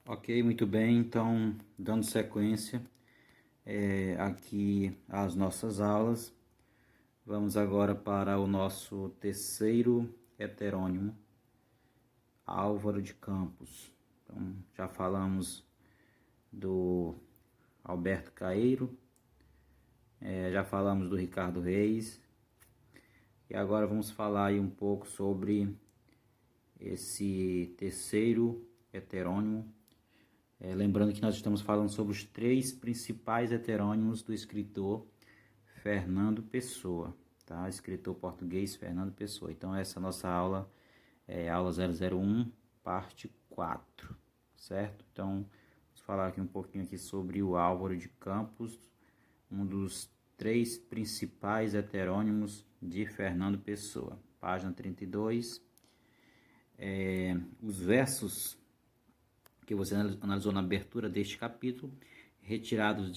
Ok, muito bem. Então, dando sequência aqui às nossas aulas, vamos agora para o nosso terceiro heterônimo, Álvaro de Campos. Então, já falamos do Alberto Caeiro, já falamos do Ricardo Reis, e agora vamos falar aí um pouco sobre esse terceiro heterônimo. Lembrando que nós estamos falando sobre os três principais heterônimos do escritor Fernando Pessoa, tá? Escritor português Fernando Pessoa. Então essa nossa aula é aula 001, parte 4, certo? Então vamos falar aqui um pouquinho aqui sobre o Álvaro de Campos, um dos três principais heterônimos de Fernando Pessoa. Página 32. Os versos que você analisou na abertura deste capítulo, retirados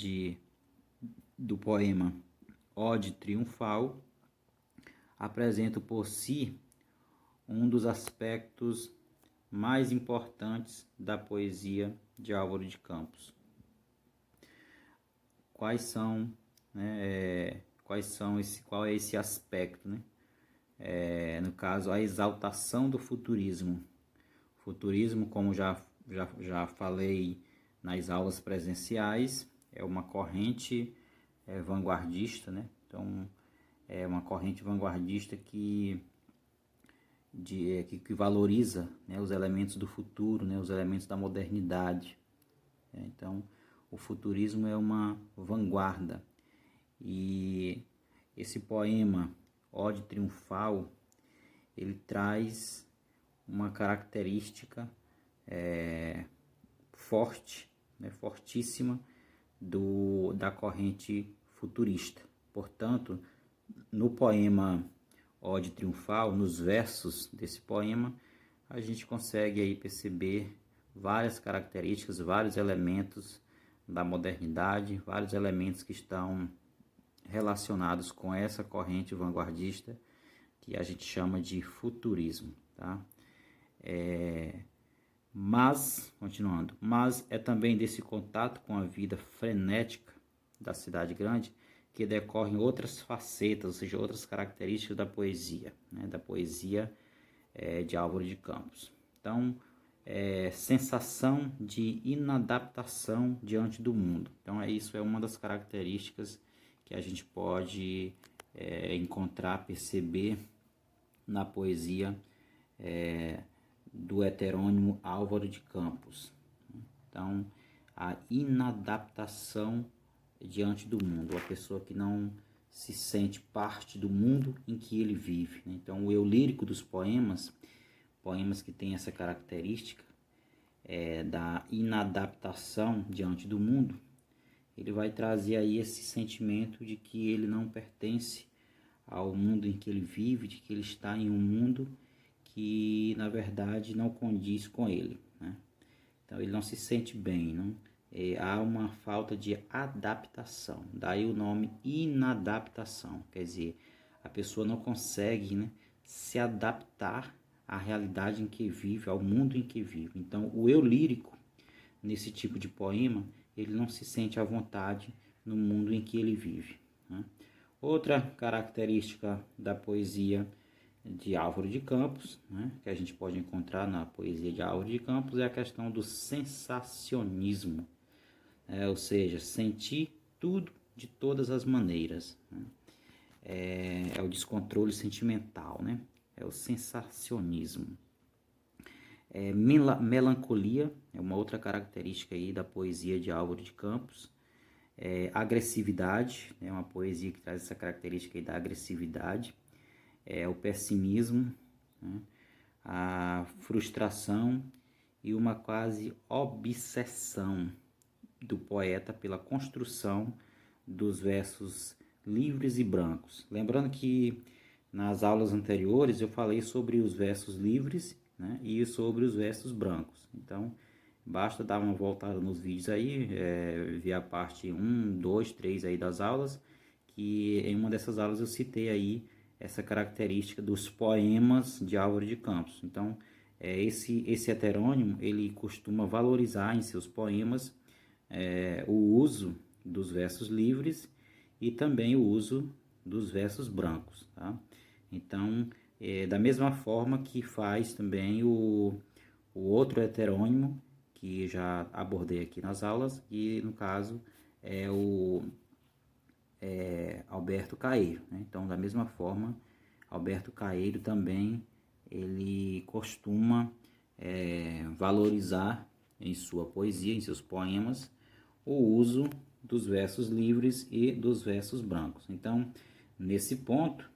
do poema Ode Triunfal, apresentam por si um dos aspectos mais importantes da poesia de Álvaro de Campos. Qual é esse aspecto, né? No caso, a exaltação do futurismo. Futurismo, como já falei nas aulas presenciais, é uma corrente vanguardista, né? Então, é uma corrente vanguardista que valoriza, né, os elementos do futuro, né, os elementos da modernidade. Então, o futurismo é uma vanguarda. E esse poema, Ode Triunfal, ele traz uma característica forte, né, fortíssima da corrente futurista. Portanto, no poema Ode Triunfal, nos versos desse poema, a gente consegue aí perceber várias características, vários elementos da modernidade, vários elementos que estão relacionados com essa corrente vanguardista que a gente chama de futurismo, tá? Continuando, mas é também desse contato com a vida frenética da cidade grande que decorrem outras facetas, ou seja, outras características da poesia, né? Da poesia de Álvaro de Campos. Então, sensação de inadaptação diante do mundo. Então, isso é uma das características que a gente pode encontrar, perceber na poesia do heterônimo Álvaro de Campos. Então, a inadaptação diante do mundo, a pessoa que não se sente parte do mundo em que ele vive. Então, o eu lírico dos poemas que têm essa característica da inadaptação diante do mundo, ele vai trazer aí esse sentimento de que ele não pertence ao mundo em que ele vive, de que ele está em um mundo que na verdade não condiz com ele, né? Então ele não se sente bem, não? Há uma falta de adaptação, daí o nome inadaptação, quer dizer, a pessoa não consegue, né, se adaptar à realidade em que vive, ao mundo em que vive. Então o eu lírico, nesse tipo de poema, ele não se sente à vontade no mundo em que ele vive, né? Outra característica da poesia de Álvaro de Campos, né, que a gente pode encontrar na poesia de Álvaro de Campos, é a questão do sensacionismo, ou seja, sentir tudo de todas as maneiras, né? É o descontrole sentimental, né? É o sensacionismo. Melancolia é uma outra característica aí da poesia de Álvaro de Campos. Agressividade, é uma poesia que traz essa característica aí da agressividade. O pessimismo, né? A frustração e uma quase obsessão do poeta pela construção dos versos livres e brancos. Lembrando que nas aulas anteriores eu falei sobre os versos livres, né, e sobre os versos brancos. Então, basta dar uma voltada nos vídeos aí, ver a parte 1, 2, 3 aí das aulas, que em uma dessas aulas eu citei aí essa característica dos poemas de Álvaro de Campos. Então, Esse heterônimo, ele costuma valorizar em seus poemas o uso dos versos livres e também o uso dos versos brancos, tá? Então, da mesma forma que faz também o outro heterônimo, que já abordei aqui nas aulas, e no caso é o Alberto Caeiro, né? Então, da mesma forma, Alberto Caeiro também ele costuma valorizar em sua poesia, em seus poemas, o uso dos versos livres e dos versos brancos. Então, nesse ponto,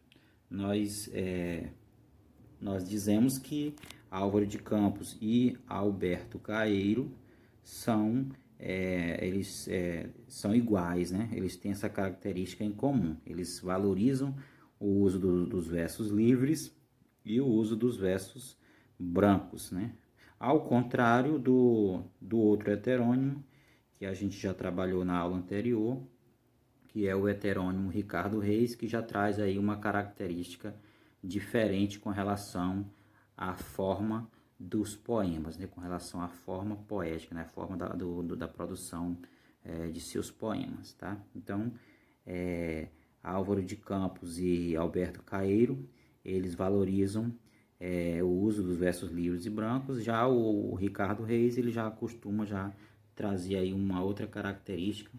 nós dizemos que Álvaro de Campos e Alberto Caeiro eles são iguais, né? Eles têm essa característica em comum. Eles valorizam o uso dos versos livres e o uso dos versos brancos, né? Ao contrário do outro heterônimo, que a gente já trabalhou na aula anterior, que é o heterônimo Ricardo Reis, que já traz aí uma característica diferente com relação à forma dos poemas, né? Com relação à forma poética, né? A forma da produção de seus poemas, tá? Então, Álvaro de Campos e Alberto Caeiro, eles valorizam o uso dos versos livres e brancos. Já o Ricardo Reis, ele já costuma trazer aí uma outra característica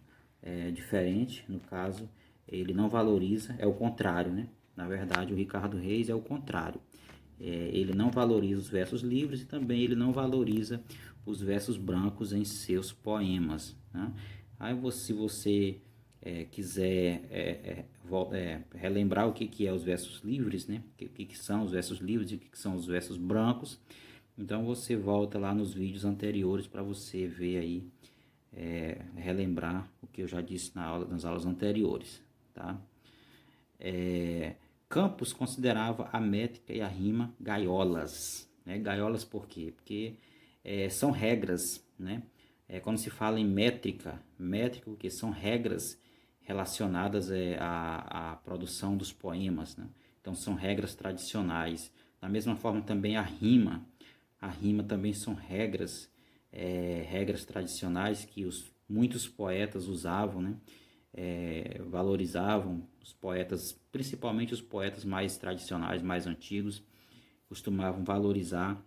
diferente. No caso, ele não valoriza, é o contrário, né? Na verdade, o Ricardo Reis é o contrário. Ele não valoriza os versos livres e também ele não valoriza os versos brancos em seus poemas, né? Aí, se você quiser relembrar o que é os versos livres, né? O que são os versos livres e o que são os versos brancos, então você volta lá nos vídeos anteriores para você ver aí, relembrar o que eu já disse nas aulas anteriores, tá? Campos considerava a métrica e a rima gaiolas, né? Gaiolas por quê? Porque são regras, né? Quando se fala em métrica, que são regras relacionadas à produção dos poemas, né? Então são regras tradicionais. Da mesma forma também a rima também são regras tradicionais que muitos poetas usavam, né? Valorizavam os poetas, principalmente os poetas mais tradicionais, mais antigos, costumavam valorizar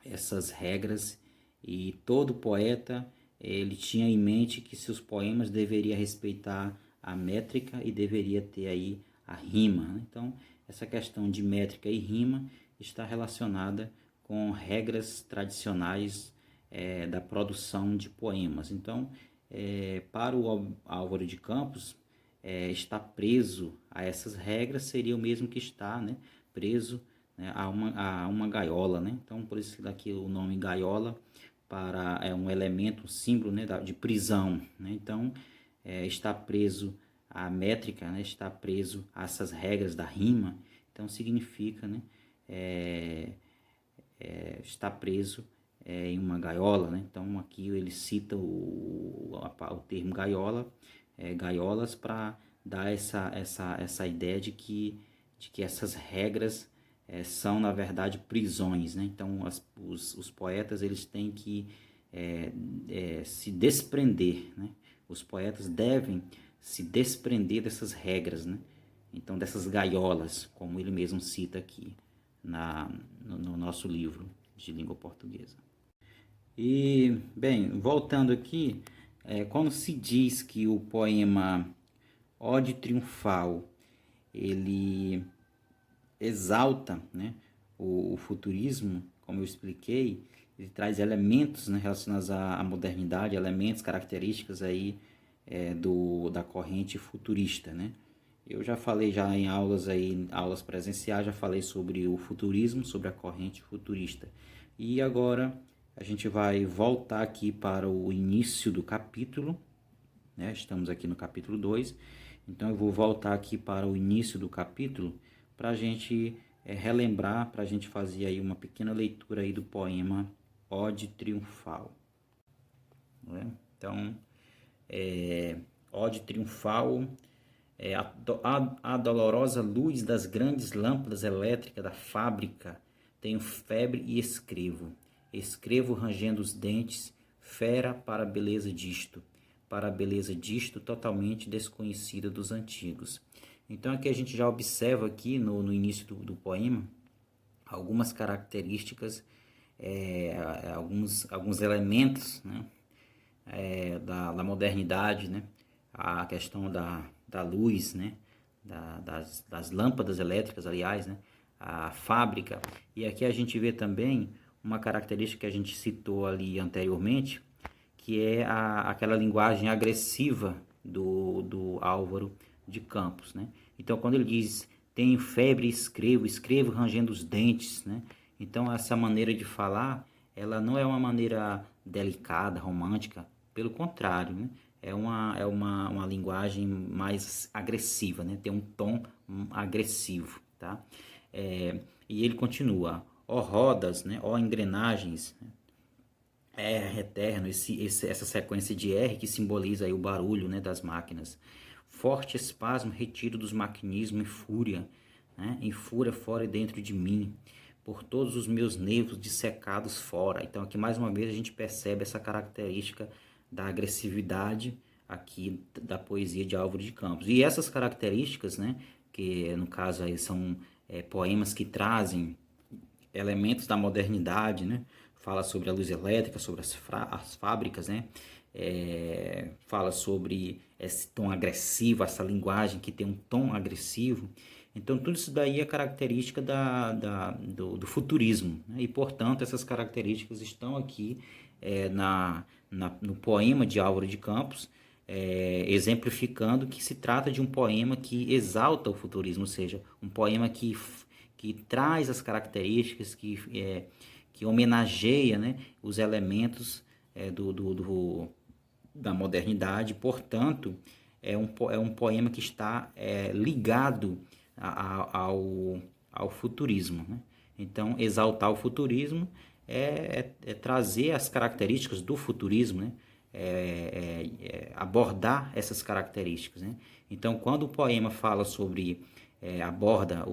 essas regras, e todo poeta ele tinha em mente que seus poemas deveria respeitar a métrica e deveria ter aí a rima, né? Então, essa questão de métrica e rima está relacionada com regras tradicionais da produção de poemas. Então, para o Álvaro de Campos, estar preso a essas regras seria o mesmo que estar, né, preso, né, a uma gaiola, né? Então, por isso daqui o nome gaiola é um elemento, um símbolo, né, de prisão, né? Então, estar preso à métrica, né, estar preso a essas regras da rima, então significa, né, estar preso em uma gaiola, né? Então aqui ele cita o termo gaiola, gaiolas, para dar essa ideia de que essas regras são na verdade prisões, né? Então os poetas eles têm que se desprender, né? Os poetas devem se desprender dessas regras, né? Então dessas gaiolas, como ele mesmo cita aqui no nosso livro de língua portuguesa. E, bem, voltando aqui, quando se diz que o poema Ode Triunfal, ele exalta, né, o futurismo, como eu expliquei, ele traz elementos, né, relacionados à modernidade, elementos, características aí da corrente futurista, né? Eu já falei em aulas presenciais, já falei sobre o futurismo, sobre a corrente futurista. E agora a gente vai voltar aqui para o início do capítulo, né? Estamos aqui no capítulo 2, então eu vou voltar aqui para o início do capítulo para a gente relembrar, para a gente fazer aí uma pequena leitura aí do poema Ode Triunfal, né? Então, Ode Triunfal. A dolorosa luz das grandes lâmpadas elétricas da fábrica tenho febre e escrevo. Escrevo rangendo os dentes, fera para a beleza disto totalmente desconhecida dos antigos. Então aqui a gente já observa aqui no início do poema algumas características, alguns elementos, né, da modernidade, né, a questão da luz, né, das lâmpadas elétricas, aliás, né, a fábrica. E aqui a gente vê também uma característica que a gente citou ali anteriormente, que é aquela linguagem agressiva do Álvaro de Campos, né? Então, quando ele diz, tenho febre e escrevo rangendo os dentes, né? Então, essa maneira de falar, ela não é uma maneira delicada, romântica, pelo contrário, né? É uma linguagem mais agressiva, né? Tem um tom agressivo, tá? E ele continua, ó rodas, né? Ó engrenagens, né? R eterno, essa sequência de R que simboliza aí o barulho, né, das máquinas. Forte espasmo retido dos maquinismos em fúria, né, em fúria fora e dentro de mim, por todos os meus nervos dissecados fora. Então aqui mais uma vez a gente percebe essa característica da agressividade aqui da poesia de Álvaro de Campos. E essas características, né, que no caso aí são poemas que trazem elementos da modernidade, né? Fala sobre a luz elétrica, sobre as fábricas, né? Fala sobre esse tom agressivo, essa linguagem que tem um tom agressivo. Então, tudo isso daí é característica do futurismo, né? E, portanto, essas características estão aqui no poema de Álvaro de Campos, exemplificando que se trata de um poema que exalta o futurismo, ou seja, um poema que traz as características, que homenageia, né, os elementos da modernidade. Portanto, é um poema que está ligado ao futurismo, né? Então, exaltar o futurismo é trazer as características do futurismo, né? Abordar essas características, né? Então, quando o poema fala sobre aborda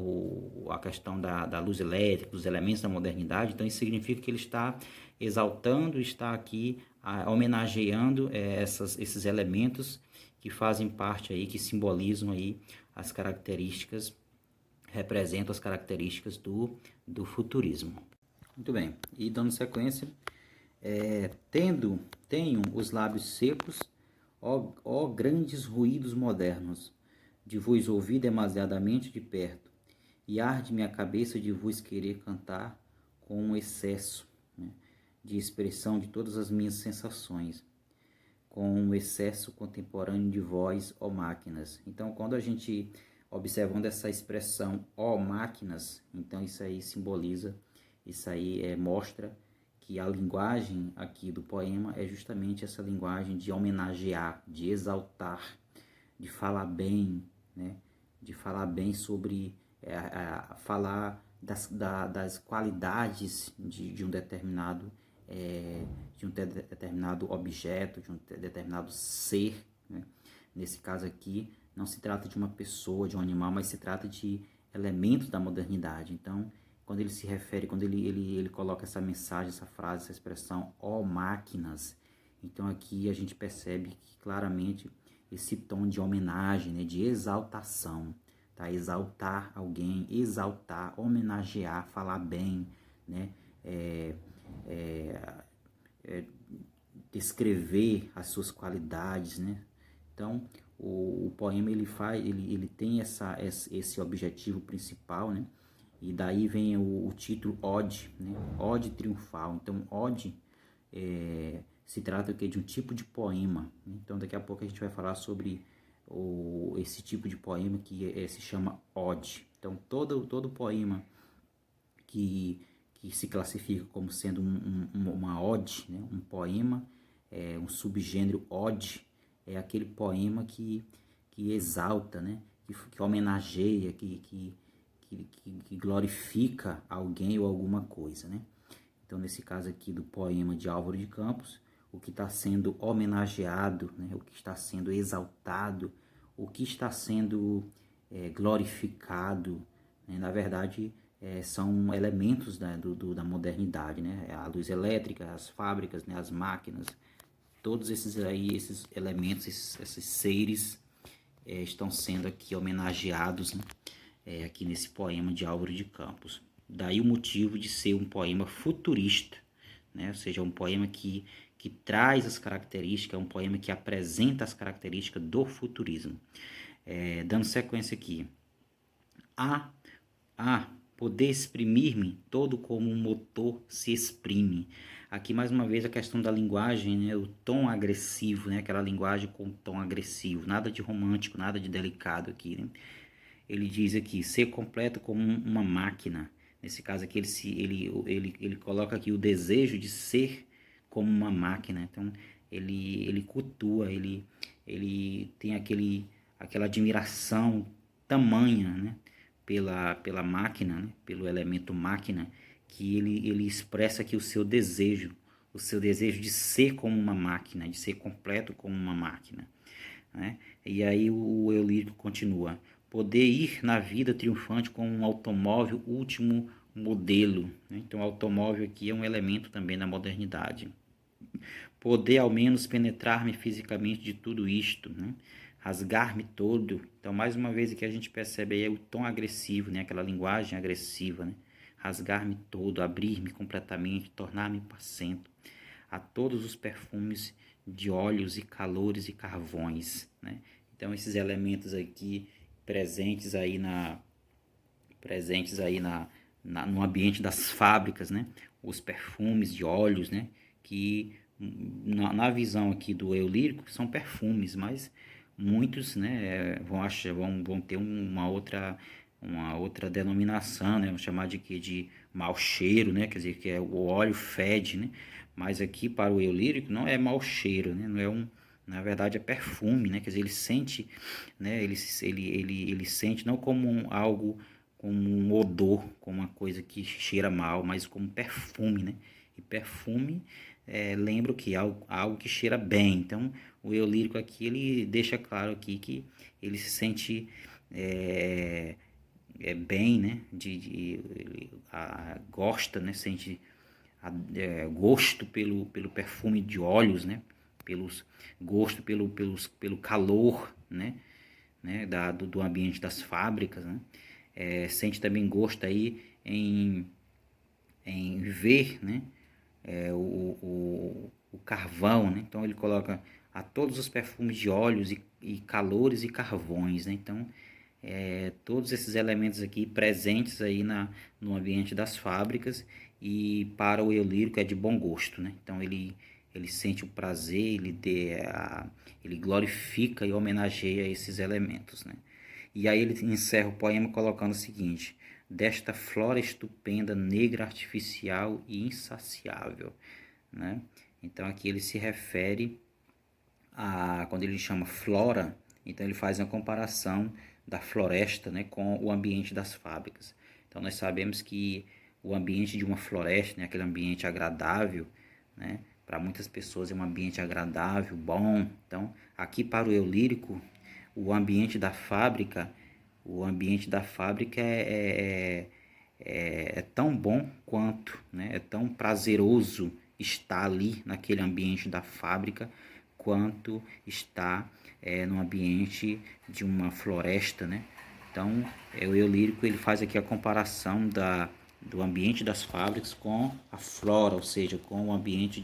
a questão da luz elétrica, dos elementos da modernidade, então isso significa que ele está exaltando, está aqui homenageando esses elementos que fazem parte aí, que simbolizam aí as características, representam as características do futurismo. Muito bem, e dando sequência, tenho os lábios secos, ó grandes ruídos modernos, de vos ouvir demasiadamente de perto, e arde minha cabeça de vos querer cantar com um excesso, né, de expressão de todas as minhas sensações, com um excesso contemporâneo de vós, ó máquinas. Então, quando a gente observando essa expressão, ó máquinas, então isso aí simboliza, isso aí mostra que a linguagem aqui do poema é justamente essa linguagem de homenagear, de exaltar, de falar bem, né? De falar bem sobre, falar das qualidades de um determinado objeto, de um determinado ser, né? Nesse caso aqui, não se trata de uma pessoa, de um animal, mas se trata de elementos da modernidade. Então, quando ele se refere, quando ele coloca essa mensagem, essa frase, essa expressão, ó máquinas, então aqui a gente percebe que claramente esse tom de homenagem, né, de exaltação, tá? Exaltar alguém, exaltar, homenagear, falar bem, né? Descrever as suas qualidades, né? Então, o poema ele tem esse objetivo principal, né? E daí vem o título Ode, né? Ode triunfal. Então, Ode se trata de um tipo de poema. Então, daqui a pouco a gente vai falar sobre esse tipo de poema que se chama Ode. Então, todo poema que se classifica como sendo uma ode, né? Um poema, um subgênero ode, é aquele poema que exalta, né? Que homenageia, que glorifica alguém ou alguma coisa, né? Então, nesse caso aqui do poema de Álvaro de Campos, o que está sendo homenageado, né? O que está sendo exaltado, o que está sendo glorificado, né? Na verdade, são elementos da modernidade, né? A luz elétrica, as fábricas, né? As máquinas, todos esses elementos, esses seres estão sendo aqui homenageados, né? Aqui nesse poema de Álvaro de Campos. Daí o motivo de ser um poema futurista, né? Ou seja, um poema que traz as características, um poema que apresenta as características do futurismo. Dando sequência aqui. Poder exprimir-me todo como um motor se exprime. Aqui mais uma vez a questão da linguagem, né? O tom agressivo, né? Aquela linguagem com tom agressivo, nada de romântico, nada de delicado aqui, né? Ele diz aqui, ser completo como uma máquina. Nesse caso aqui ele coloca aqui o desejo de ser como uma máquina. Então ele cultua, ele tem aquela admiração tamanha, né? Pela máquina, né? Pelo elemento máquina, que ele expressa aqui o seu desejo de ser como uma máquina, de ser completo como uma máquina, né? E aí o eu lírico continua: poder ir na vida triunfante com um automóvel último modelo, né? Então o automóvel aqui é um elemento também da modernidade. Poder ao menos penetrar-me fisicamente de tudo isto, né? Rasgar-me todo. Então mais uma vez aqui a gente percebe aí o tom agressivo, né? Aquela linguagem agressiva, né? Rasgar-me todo, abrir-me completamente, tornar-me impaciente a todos os perfumes de óleos e calores e carvões, né? Então esses elementos aqui presentes aí no ambiente das fábricas, né? Os perfumes de óleos, né? Que na visão aqui do eu lírico são perfumes, mas muitos, né, vão ter uma outra denominação, né? Vamos chamar de mau cheiro, né? Quer dizer, que o óleo fede, né? Mas aqui para o eu lírico não é mau cheiro, né? Não é na verdade é perfume, né? Quer dizer, ele sente, né? Ele sente não como algo, como um odor, como uma coisa que cheira mal, mas como perfume, né? E perfume lembra o que? Algo que cheira bem. Então, o eu lírico aqui, ele deixa claro aqui que ele se sente bem, né? Gosta, né? Sente gosto pelo perfume de óleos, né? Gosto pelo calor, né? Do ambiente das fábricas, né? Sente também gosto aí em ver, né? O carvão, né? Então ele coloca a todos os perfumes de óleos e calores e carvões, né? Então todos esses elementos aqui presentes aí no ambiente das fábricas, e para o eu lírico é de bom gosto, né? Então ele sente o prazer, ele glorifica e homenageia esses elementos, né? E aí ele encerra o poema colocando o seguinte: desta flora estupenda, negra, artificial e insaciável, né? Então aqui ele se refere quando ele chama flora, então ele faz uma comparação da floresta, né, com o ambiente das fábricas. Então nós sabemos que o ambiente de uma floresta, né, aquele ambiente agradável, né, para muitas pessoas é um ambiente agradável, bom. Então aqui para o eu lírico, o ambiente da fábrica é tão bom quanto, né, é tão prazeroso estar ali naquele ambiente da fábrica quanto está no ambiente de uma floresta, né? Então, o eu lírico ele faz aqui a comparação do ambiente das fábricas com a flora, ou seja, com o ambiente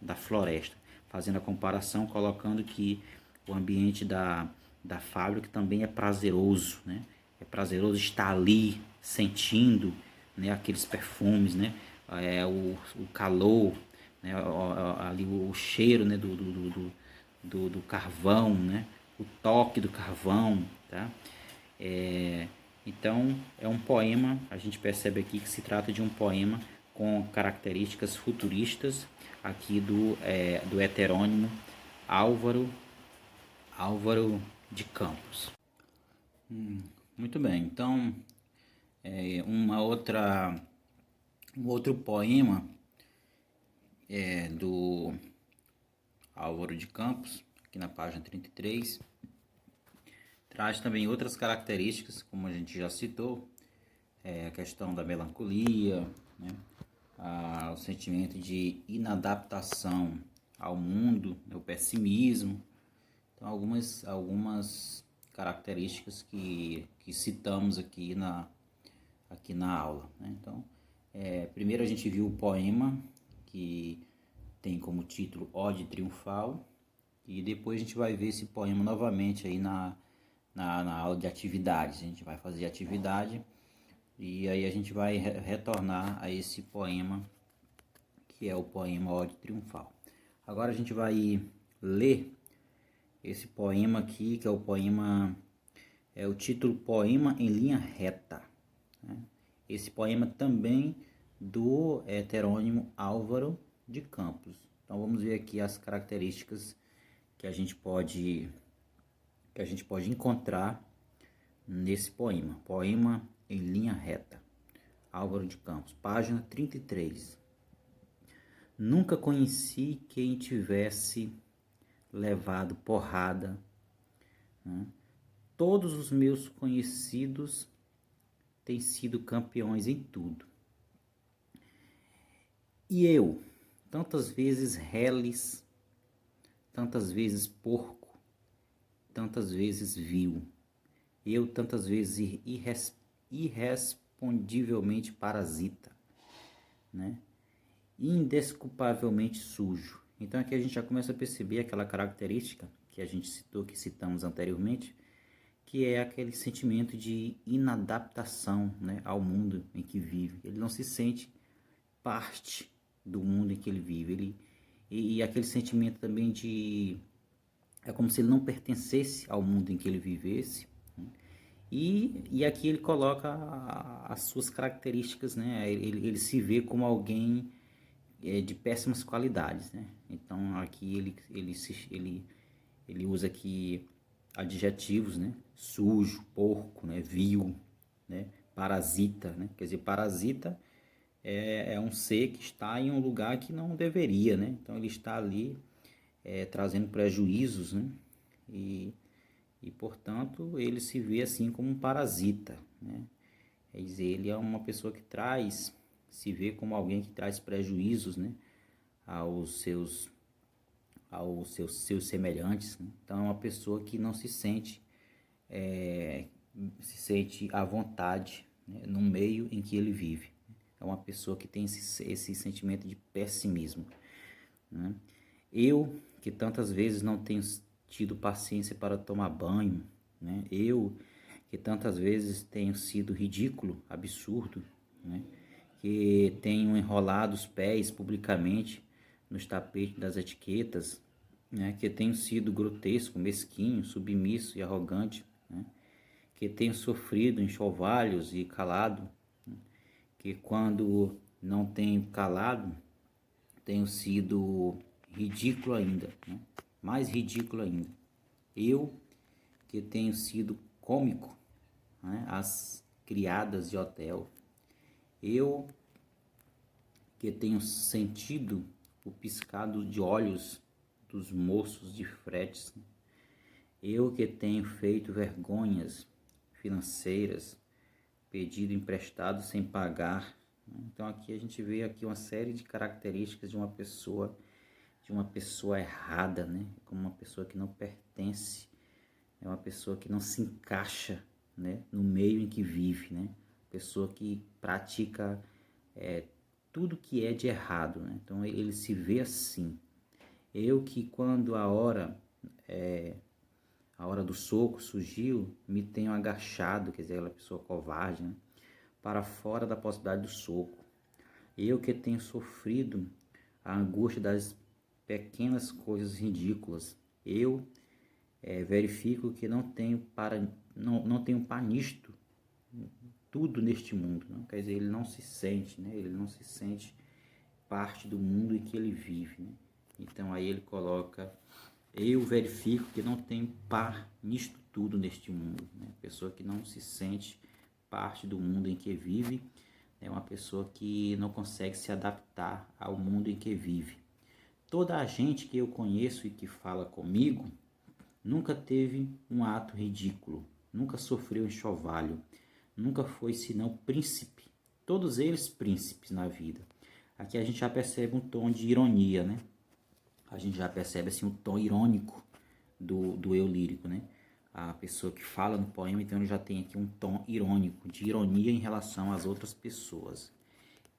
da floresta, fazendo a comparação, colocando que o ambiente da fábrica também é prazeroso, né? É prazeroso estar ali sentindo, né, aqueles perfumes, né? O calor, né, ali o cheiro, né, do carvão, né, o toque do carvão, tá? Então é um poema, a gente percebe aqui que se trata de um poema com características futuristas aqui do heterônimo Álvaro de Campos. Muito bem, então um outro poema do Álvaro de Campos, aqui na página 33, traz também outras características, como a gente já citou, a questão da melancolia, né? O sentimento de inadaptação ao mundo, né? O pessimismo. Então, algumas características que citamos aqui na aula, né? Então, primeiro a gente viu o poema, que tem como título Ode Triunfal, e depois a gente vai ver esse poema novamente aí na aula de atividades. A gente vai fazer atividade e aí a gente vai retornar a esse poema, que é o poema Ode Triunfal. Agora a gente vai ler esse poema aqui, que é o título Poema em Linha Reta, né? Esse poema também do heterônimo Álvaro de Campos. Então vamos ver aqui as características que a gente pode encontrar nesse poema. Poema em Linha Reta, Álvaro de Campos, página 33. Nunca conheci quem tivesse levado porrada, né? Todos os meus conhecidos têm sido campeões em tudo. E eu, tantas vezes reles, tantas vezes porco, tantas vezes vil. Eu, tantas vezes irrespondivelmente parasita, né? Indesculpavelmente sujo. Então aqui a gente já começa a perceber aquela característica que a gente citou, que citamos anteriormente, que é aquele sentimento de inadaptação, né, ao mundo em que vive. Ele não se sente parte do mundo em que ele vive. E aquele sentimento também é como se ele não pertencesse ao mundo em que ele vivesse, né? E aqui ele coloca as suas características, né? Ele se vê como alguém de péssimas qualidades, né? Então aqui ele usa aqui adjetivos, né? Sujo, porco, né? Vil, né? Parasita, né? Quer dizer, parasita é um ser que está em um lugar que não deveria, né? Então ele está ali trazendo prejuízos, né? E portanto ele se vê assim como um parasita, né? Quer dizer, ele é uma pessoa que se vê como alguém que traz prejuízos, né, aos seus semelhantes, né? Então é uma pessoa que não se sente à vontade, né, no meio em que ele vive. É uma pessoa que tem esse sentimento de pessimismo, né? Eu, que tantas vezes não tenho tido paciência para tomar banho, né? Eu, que tantas vezes tenho sido ridículo, absurdo, né? Que tenho enrolado os pés publicamente nos tapetes das etiquetas, né? Que tenho sido grotesco, mesquinho, submisso e arrogante, né? Que tenho sofrido enxovalhos e calado, né? Que quando não tenho calado, tenho sido ridículo ainda, né? Mais ridículo ainda. Eu, que tenho sido cômico, né, as criadas de hotel. Eu, que tenho sentido o piscado de olhos dos moços de fretes. Eu, que tenho feito vergonhas financeiras, pedido emprestado sem pagar. Então aqui a gente vê aqui uma série de características de uma pessoa errada, né? Como uma pessoa que não pertence, é uma pessoa que não se encaixa, né, no meio em que vive, né? Pessoa que pratica tudo que é de errado, né? Então ele se vê assim. Eu que quando a hora do soco surgiu, me tenho agachado, quer dizer, aquela pessoa covarde, né, para fora da possibilidade do soco. Eu que tenho sofrido a angústia das pequenas coisas ridículas. Eu verifico que não tenho par nisto tudo neste mundo, não? Quer dizer, ele não se sente, né? Ele não se sente parte do mundo em que ele vive, né? Então aí ele coloca: eu verifico que não tenho par nisto tudo neste mundo, né? Pessoa que não se sente parte do mundo em que vive é uma pessoa que não consegue se adaptar ao mundo em que vive. Toda a gente que eu conheço e que fala comigo nunca teve um ato ridículo, nunca sofreu enxovalho, nunca foi senão príncipe. Todos eles príncipes na vida. Aqui a gente já percebe um tom de ironia, né? A gente já percebe assim um tom irônico do eu lírico, né? A pessoa que fala no poema, então ele já tem aqui um tom irônico, de ironia em relação às outras pessoas.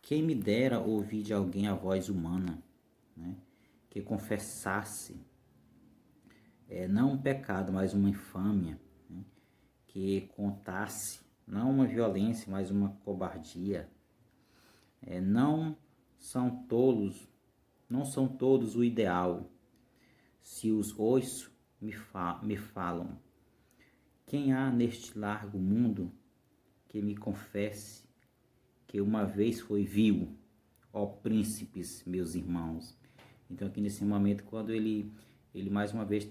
Quem me dera ouvir de alguém a voz humana, né? Que confessasse, não um pecado, mas uma infâmia, né? Que contasse, não uma violência, mas uma cobardia. Não são tolos, não são todos o ideal, se os oiço me falam. Quem há neste largo mundo que me confesse que uma vez foi vil, ó príncipes, meus irmãos. Então aqui nesse momento, quando ele mais uma vez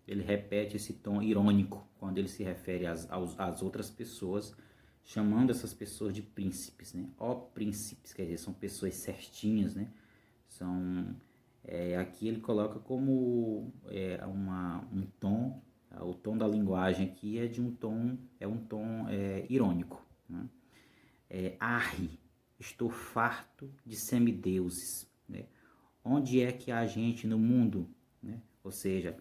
ele repete esse tom irônico, quando ele se refere às outras pessoas, chamando essas pessoas de príncipes, né? Ó príncipes, quer dizer, são pessoas certinhas, né? Aqui ele coloca como um tom, o tom da linguagem aqui é um tom irônico, né? Arre, estou farto de semideuses, né? Onde é que há gente no mundo, né? Ou seja,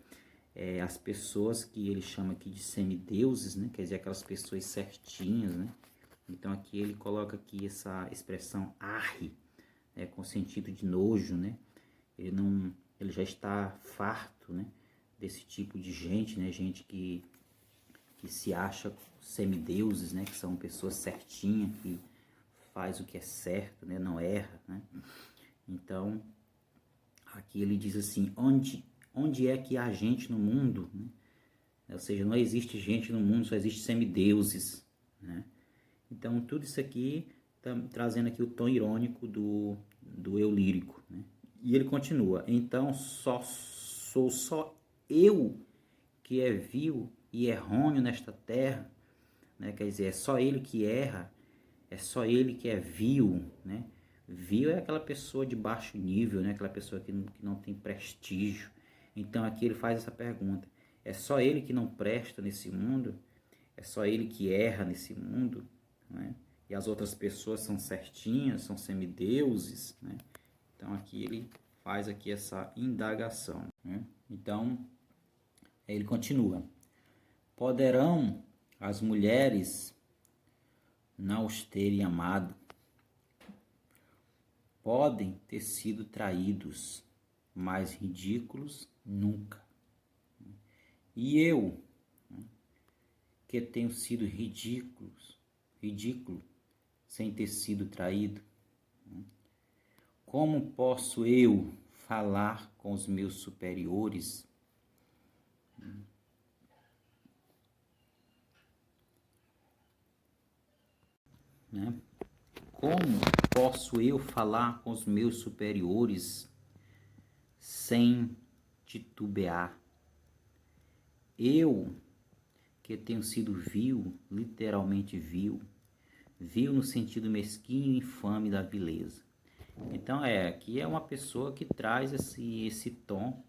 as pessoas que ele chama aqui de semideuses, né? Quer dizer, aquelas pessoas certinhas, né? Então aqui ele coloca aqui essa expressão arre, com sentido de nojo, né? Ele já está farto, né? Desse tipo de gente, né? Gente que se acha semideuses, né? Que são pessoas certinhas, que faz o que é certo, né? Não erra, né? Então, aqui ele diz assim, onde é que há gente no mundo, né? Ou seja, não existe gente no mundo, só existe semideuses, né? Então, tudo isso aqui tá trazendo aqui o tom irônico do eu lírico, né? E ele continua, então sou só eu que é vil e errôneo nesta terra, né? Quer dizer, é só ele que erra, é só ele que é vil, né? Vil é aquela pessoa de baixo nível, né? Aquela pessoa que não tem prestígio. Então aqui ele faz essa pergunta, é só ele que não presta nesse mundo? É só ele que erra nesse mundo, né? E as outras pessoas são certinhas, são semideuses, né? Então aqui ele faz aqui essa indagação, né? Então ele continua, poderão as mulheres não os terem amado, podem ter sido traídos, mas ridículos nunca. E eu, que tenho sido ridículo, sem ter sido traído, como posso eu falar com os meus superiores? Né? Como posso eu falar com os meus superiores sem titubear? Eu, que tenho sido vil, literalmente vil no sentido mesquinho e infame da vileza. Então aqui é uma pessoa que traz esse tom,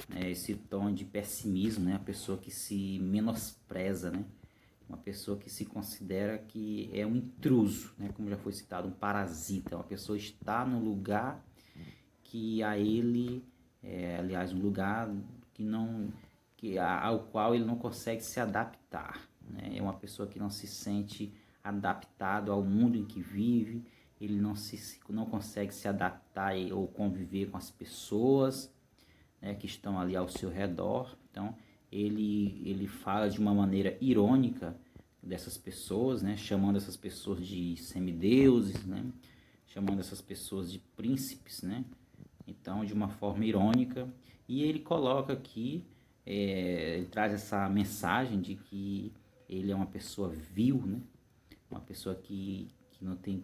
né, esse tom de pessimismo, né, a pessoa que se menospreza, né, uma pessoa que se considera que é um intruso, né, como já foi citado, um parasita, uma pessoa está no lugar que a ele, aliás, um lugar ao qual ele não consegue se adaptar, né, é uma pessoa que não se sente adaptado ao mundo em que vive, ele não consegue se adaptar ou conviver com as pessoas, né, que estão ali ao seu redor. Então ele fala de uma maneira irônica dessas pessoas, né, chamando essas pessoas de semideuses, né, chamando essas pessoas de príncipes, né, então de uma forma irônica. E ele coloca aqui, ele traz essa mensagem de que ele é uma pessoa vil, né, uma pessoa que não tem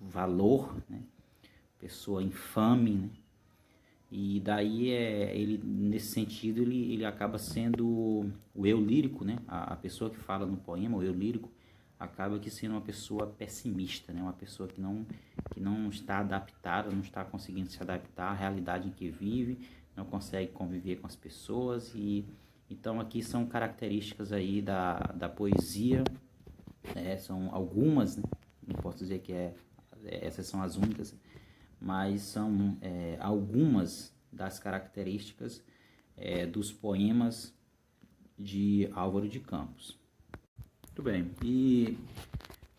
valor, né, pessoa infame, né. E daí ele, nesse sentido, ele acaba sendo o eu lírico, né? A pessoa que fala no poema, o eu lírico, acaba que sendo uma pessoa pessimista, né? Uma pessoa que não está adaptada, não está conseguindo se adaptar à realidade em que vive, não consegue conviver com as pessoas. E então aqui são características aí da poesia São algumas, né? Não posso dizer que essas são as únicas, mas são algumas das características dos poemas de Álvaro de Campos. Muito bem, e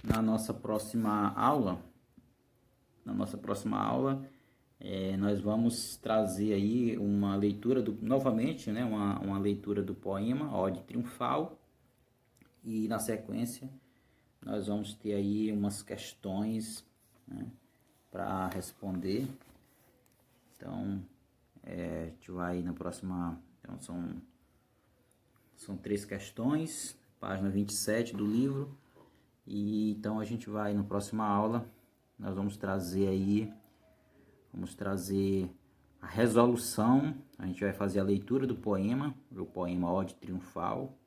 na nossa próxima aula, nós vamos trazer aí uma leitura novamente, né, uma leitura do poema Ode Triunfal, e na sequência nós vamos ter aí umas questões, né, para responder. Então, a gente vai na próxima, então são 3 questões, página 27 do livro, e então a gente vai na próxima aula, nós vamos trazer a resolução, a gente vai fazer a leitura do poema, o poema Ode Triunfal,